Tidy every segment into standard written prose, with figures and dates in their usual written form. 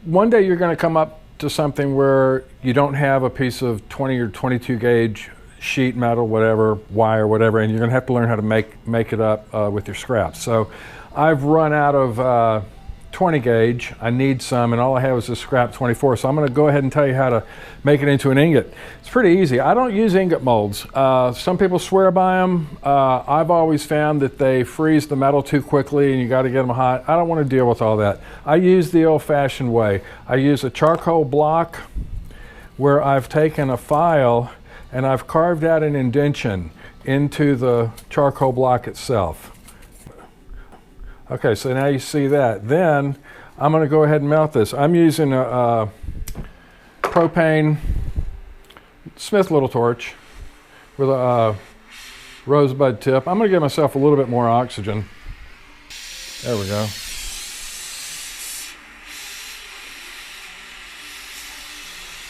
one day you're going to come up to something where you don't have a piece of 20 or 22 gauge sheet metal, whatever, wire, whatever, and you're going to have to learn how to make it up with your scraps. So I've run out of 20 gauge. I need some, and all I have is a scrap 24. So I'm going to go ahead and tell you how to make it into an ingot. It's pretty easy. I don't use ingot molds. Some people swear by them. I've always found that they freeze the metal too quickly and you got to get them hot. I don't want to deal with all that. I use the old-fashioned way. I use a charcoal block where I've taken a file and I've carved out an indentation into the charcoal block itself. Okay, so now you see that. Then I'm going to go ahead and melt this. I'm using a propane Smith little torch with a rosebud tip. I'm going to give myself a little bit more oxygen. There we go.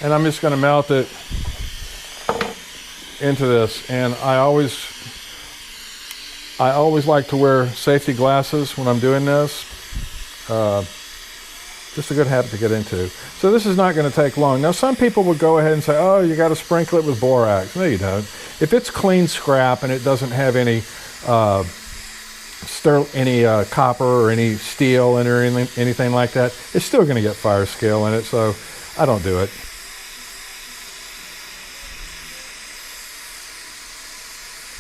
And I'm just going to melt it into this. And I always like to wear safety glasses when I'm doing this. Just a good habit to get into. So this is not going to take long. Now some people would go ahead and say, oh, you got to sprinkle it with borax. No, you don't. If it's clean scrap and it doesn't have any copper or any steel in it or anything like that, it's still going to get fire scale in it, so I don't do it.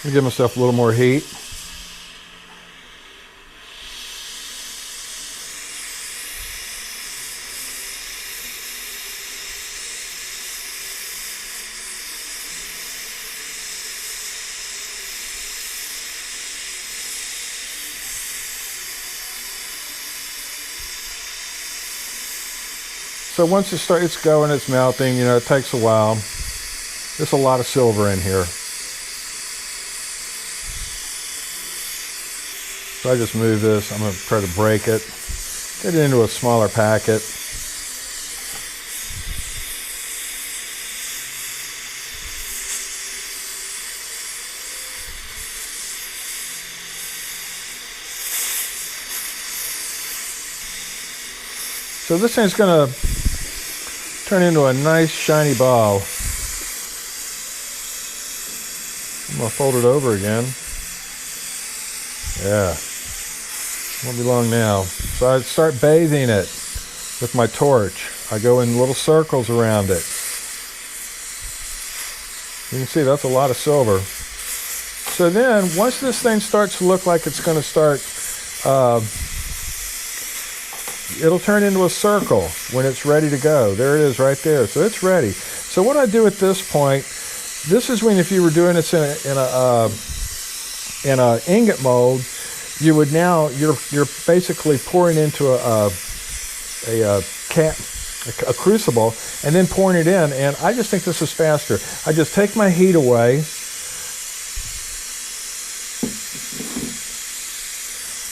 I'll give myself a little more heat. So once it's going, it's melting, you know, it takes a while. There's a lot of silver in here. So I just move this. I'm going to try to break it, get it into a smaller packet. So this thing's going to turn into a nice shiny ball. I'm going to fold it over again. Yeah, won't be long now. So I start bathing it with my torch. I go in little circles around it. You can see that's a lot of silver. So then once this thing starts to look like it's going to start, it'll turn into a circle when it's ready to go. There it is right there. So it's ready. So what I do at this point, this is when if you were doing this in a ingot mold, you would now, you're basically pouring into a crucible and then pouring it in, and I just think this is faster. I just take my heat away,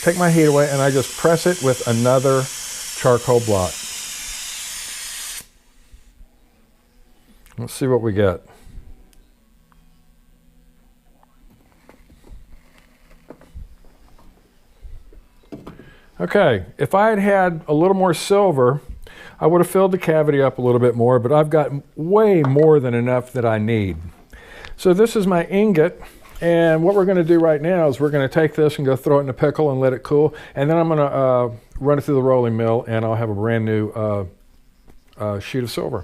and I just press it with another charcoal block. Let's see what we get. Okay, if I had had a little more silver, I would have filled the cavity up a little bit more, but I've got way more than enough that I need. So this is my ingot, and what we're going to do right now is we're going to take this and go throw it in a pickle and let it cool, and then I'm going to run it through the rolling mill, and I'll have a brand new sheet of silver.